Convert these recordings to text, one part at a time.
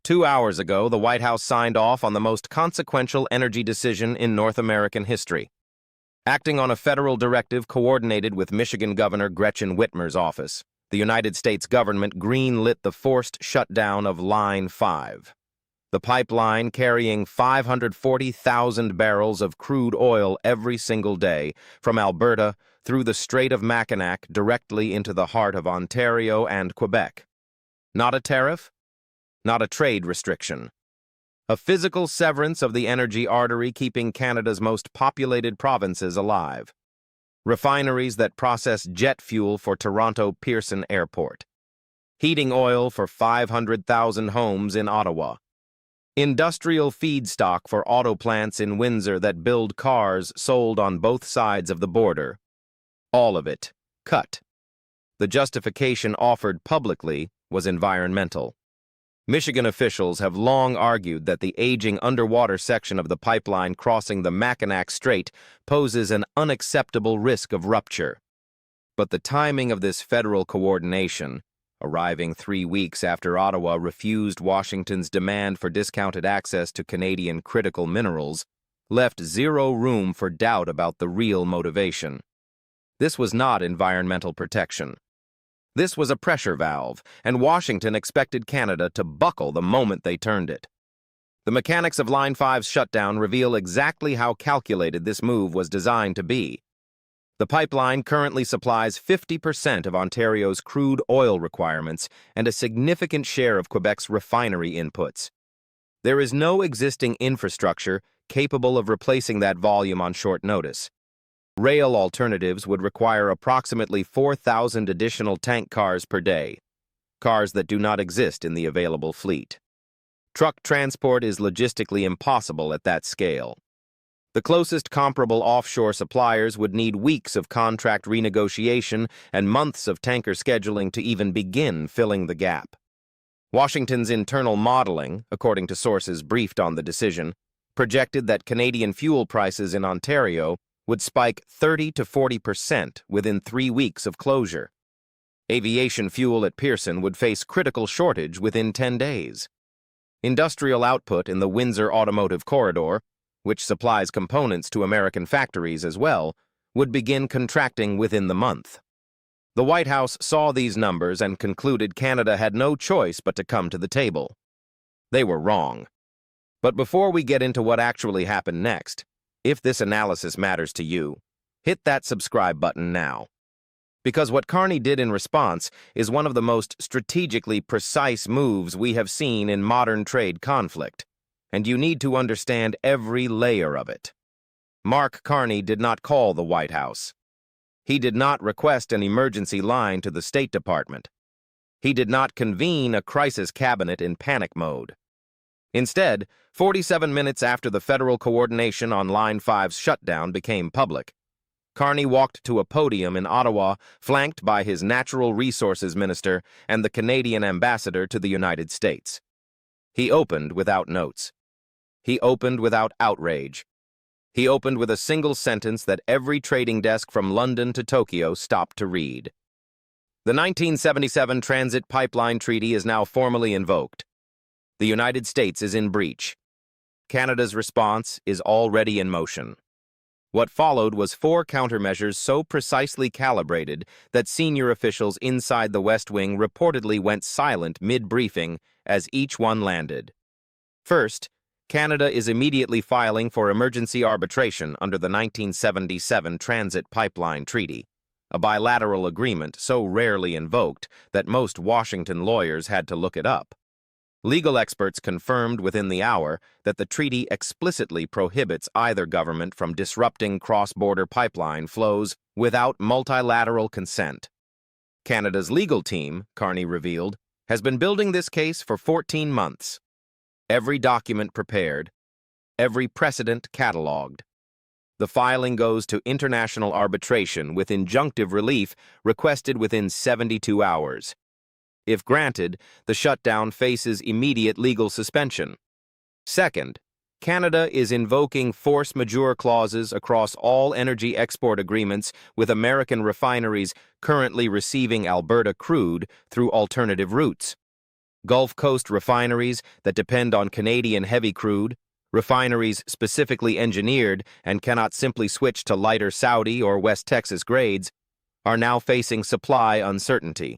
2 hours ago, the White House signed off on the most consequential energy decision in North American history. Acting on a federal directive coordinated with Michigan Governor Gretchen Whitmer's office, the United States government green-lit the forced shutdown of Line 5. The pipeline carrying 540,000 barrels of crude oil every single day from Alberta through the Strait of Mackinac directly into the heart of Ontario and Quebec. Not a tariff, not a trade restriction. A physical severance of the energy artery keeping Canada's most populated provinces alive. Refineries that process jet fuel for Toronto Pearson Airport. Heating oil for 500,000 homes in Ottawa. Industrial feedstock for auto plants in Windsor that build cars sold on both sides of the border. All of it cut. The justification offered publicly was environmental. Michigan officials have long argued that the aging underwater section of the pipeline crossing the Mackinac Strait poses an unacceptable risk of rupture. But the timing of this federal coordination, arriving 3 weeks after Ottawa refused Washington's demand for discounted access to Canadian critical minerals, left zero room for doubt about the real motivation. This was not environmental protection. This was a pressure valve, and Washington expected Canada to buckle the moment they turned it. The mechanics of Line 5's shutdown reveal exactly how calculated this move was designed to be. The pipeline currently supplies 50% of Ontario's crude oil requirements and a significant share of Quebec's refinery inputs. There is no existing infrastructure capable of replacing that volume on short notice. Rail alternatives would require approximately 4,000 additional tank cars per day, cars that do not exist in the available fleet. Truck transport is logistically impossible at that scale. The closest comparable offshore suppliers would need weeks of contract renegotiation and months of tanker scheduling to even begin filling the gap. Washington's internal modeling, according to sources briefed on the decision, projected that Canadian fuel prices in Ontario would spike 30 to 40% within 3 weeks of closure. Aviation fuel at Pearson would face critical shortage within 10 days. Industrial output in the Windsor Automotive Corridor, which supplies components to American factories as well, would begin contracting within the month. The White House saw these numbers and concluded Canada had no choice but to come to the table. They were wrong. But before we get into what actually happened next, if this analysis matters to you, hit that subscribe button now. Because what Carney did in response is one of the most strategically precise moves we have seen in modern trade conflict, and you need to understand every layer of it. Mark Carney did not call the White House. He did not request an emergency line to the State Department. He did not convene a crisis cabinet in panic mode. Instead, 47 minutes after the federal coordination on Line 5's shutdown became public, Carney walked to a podium in Ottawa, flanked by his Natural Resources Minister and the Canadian Ambassador to the United States. He opened without notes. He opened without outrage. He opened with a single sentence that every trading desk from London to Tokyo stopped to read. The 1977 Transit Pipeline Treaty is now formally invoked. The United States is in breach. Canada's response is already in motion. What followed was 4 countermeasures so precisely calibrated that senior officials inside the West Wing reportedly went silent mid-briefing as each one landed. First, Canada is immediately filing for emergency arbitration under the 1977 Transit Pipeline Treaty, a bilateral agreement so rarely invoked that most Washington lawyers had to look it up. Legal experts confirmed within the hour that the treaty explicitly prohibits either government from disrupting cross-border pipeline flows without multilateral consent. Canada's legal team, Carney revealed, has been building this case for 14 months. Every document prepared, every precedent catalogued. The filing goes to international arbitration with injunctive relief requested within 72 hours. If granted, the shutdown faces immediate legal suspension. Second, Canada is invoking force majeure clauses across all energy export agreements with American refineries currently receiving Alberta crude through alternative routes. Gulf Coast refineries that depend on Canadian heavy crude, refineries specifically engineered and cannot simply switch to lighter Saudi or West Texas grades, are now facing supply uncertainty.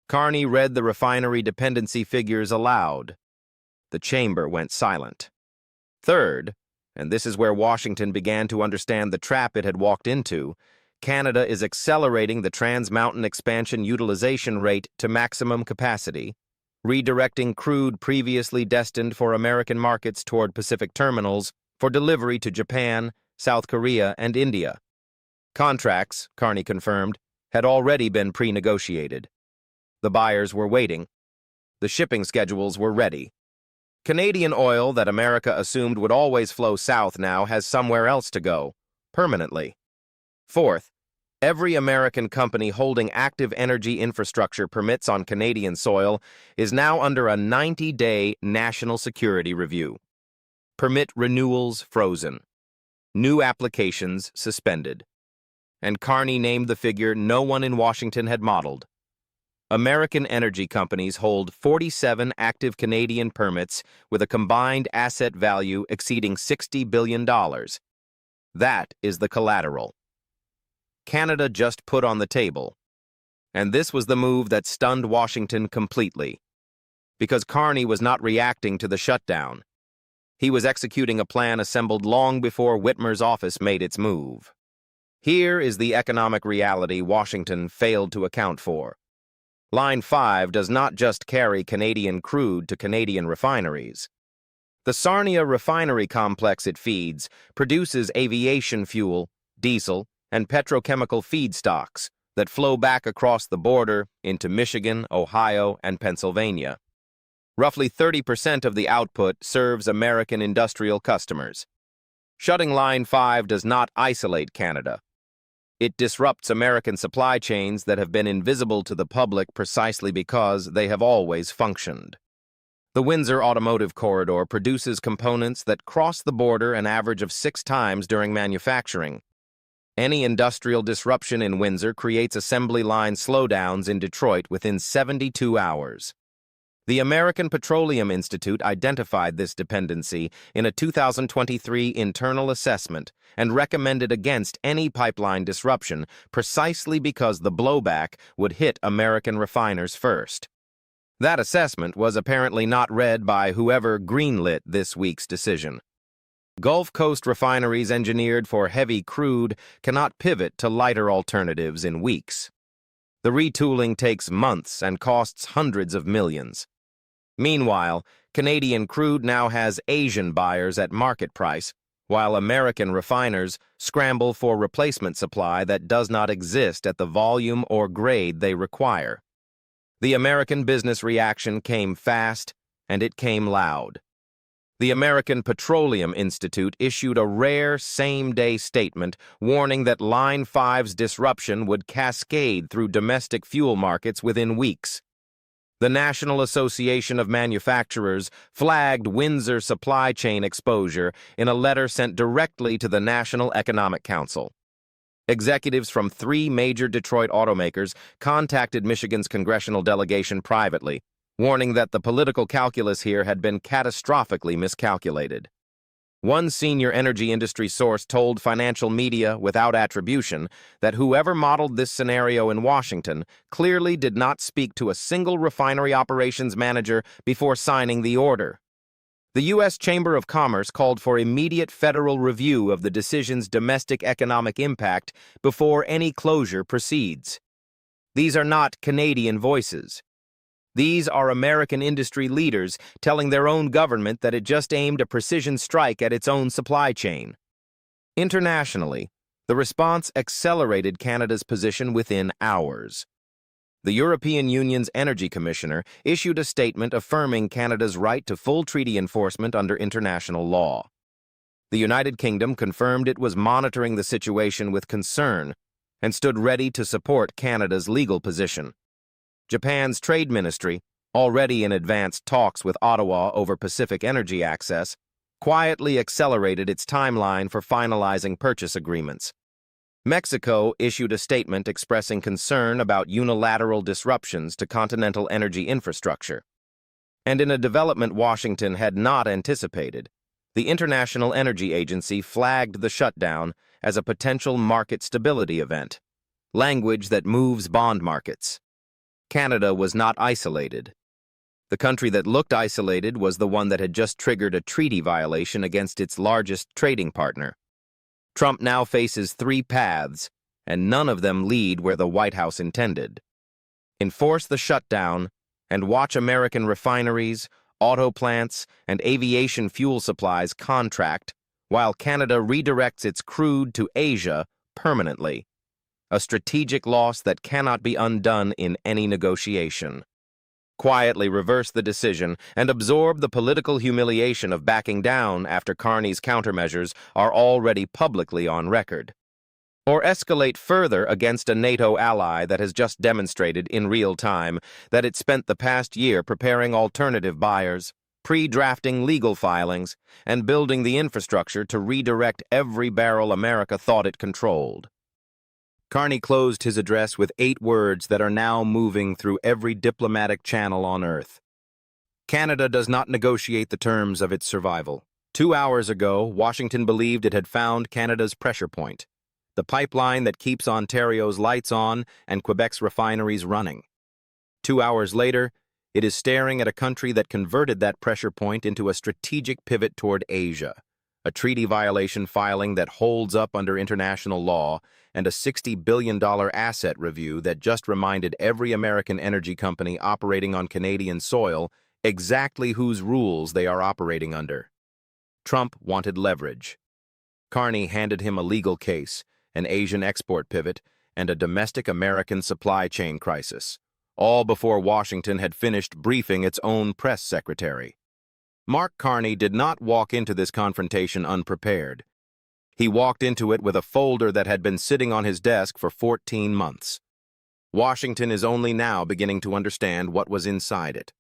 Carney read the refinery dependency figures aloud. The chamber went silent. Third, and this is where Washington began to understand the trap it had walked into, Canada is accelerating the Trans Mountain expansion utilization rate to maximum capacity, redirecting crude previously destined for American markets toward Pacific terminals for delivery to Japan, South Korea, and India. Contracts, Carney confirmed, had already been pre-negotiated. The buyers were waiting. The shipping schedules were ready. Canadian oil that America assumed would always flow south now has somewhere else to go, permanently. Fourth, every American company holding active energy infrastructure permits on Canadian soil is now under a 90-day national security review. Permit renewals frozen. New applications suspended. And Carney named the figure no one in Washington had modeled. American energy companies hold 47 active Canadian permits with a combined asset value exceeding $60 billion. That is the collateral Canada just put on the table. And this was the move that stunned Washington completely. Because Carney was not reacting to the shutdown. He was executing a plan assembled long before Whitmer's office made its move. Here is the economic reality Washington failed to account for. Line 5 does not just carry Canadian crude to Canadian refineries. The Sarnia refinery complex it feeds produces aviation fuel, diesel, and petrochemical feedstocks that flow back across the border into Michigan, Ohio, and Pennsylvania. Roughly 30% of the output serves American industrial customers. Shutting Line 5 does not isolate Canada. It disrupts American supply chains that have been invisible to the public precisely because they have always functioned. The Windsor Automotive Corridor produces components that cross the border an average of 6 times during manufacturing. Any industrial disruption in Windsor creates assembly line slowdowns in Detroit within 72 hours. The American Petroleum Institute identified this dependency in a 2023 internal assessment and recommended against any pipeline disruption precisely because the blowback would hit American refiners first. That assessment was apparently not read by whoever greenlit this week's decision. Gulf Coast refineries engineered for heavy crude cannot pivot to lighter alternatives in weeks. The retooling takes months and costs hundreds of millions. Meanwhile, Canadian crude now has Asian buyers at market price, while American refiners scramble for replacement supply that does not exist at the volume or grade they require. The American business reaction came fast, and it came loud. The American Petroleum Institute issued a rare same-day statement warning that Line 5's disruption would cascade through domestic fuel markets within weeks. The National Association of Manufacturers flagged Windsor supply chain exposure in a letter sent directly to the National Economic Council. Executives from 3 major Detroit automakers contacted Michigan's congressional delegation privately, warning that the political calculus here had been catastrophically miscalculated. One senior energy industry source told financial media without attribution that whoever modeled this scenario in Washington clearly did not speak to a single refinery operations manager before signing the order. The U.S. Chamber of Commerce called for immediate federal review of the decision's domestic economic impact before any closure proceeds. These are not Canadian voices. These are American industry leaders telling their own government that it just aimed a precision strike at its own supply chain. Internationally, the response accelerated Canada's position within hours. The European Union's Energy Commissioner issued a statement affirming Canada's right to full treaty enforcement under international law. The United Kingdom confirmed it was monitoring the situation with concern and stood ready to support Canada's legal position. Japan's trade ministry, already in advanced talks with Ottawa over Pacific energy access, quietly accelerated its timeline for finalizing purchase agreements. Mexico issued a statement expressing concern about unilateral disruptions to continental energy infrastructure. And in a development Washington had not anticipated, the International Energy Agency flagged the shutdown as a potential market stability event, language that moves bond markets. Canada was not isolated. The country that looked isolated was the one that had just triggered a treaty violation against its largest trading partner. Trump now faces three paths, and none of them lead where the White House intended. Enforce the shutdown and watch American refineries, auto plants, and aviation fuel supplies contract while Canada redirects its crude to Asia permanently, a strategic loss that cannot be undone in any negotiation. Quietly reverse the decision and absorb the political humiliation of backing down after Carney's countermeasures are already publicly on record. Or escalate further against a NATO ally that has just demonstrated in real time that it spent the past year preparing alternative buyers, pre-drafting legal filings, and building the infrastructure to redirect every barrel America thought it controlled. Carney closed his address with 8 words that are now moving through every diplomatic channel on Earth. Canada does not negotiate the terms of its survival. 2 hours ago, Washington believed it had found Canada's pressure point, the pipeline that keeps Ontario's lights on and Quebec's refineries running. 2 hours later, it is staring at a country that converted that pressure point into a strategic pivot toward Asia, a treaty violation filing that holds up under international law, and a $60 billion asset review that just reminded every American energy company operating on Canadian soil exactly whose rules they are operating under. Trump wanted leverage. Carney handed him a legal case, an Asian export pivot, and a domestic American supply chain crisis, all before Washington had finished briefing its own press secretary. Mark Carney did not walk into this confrontation unprepared. He walked into it with a folder that had been sitting on his desk for 14 months. Washington is only now beginning to understand what was inside it.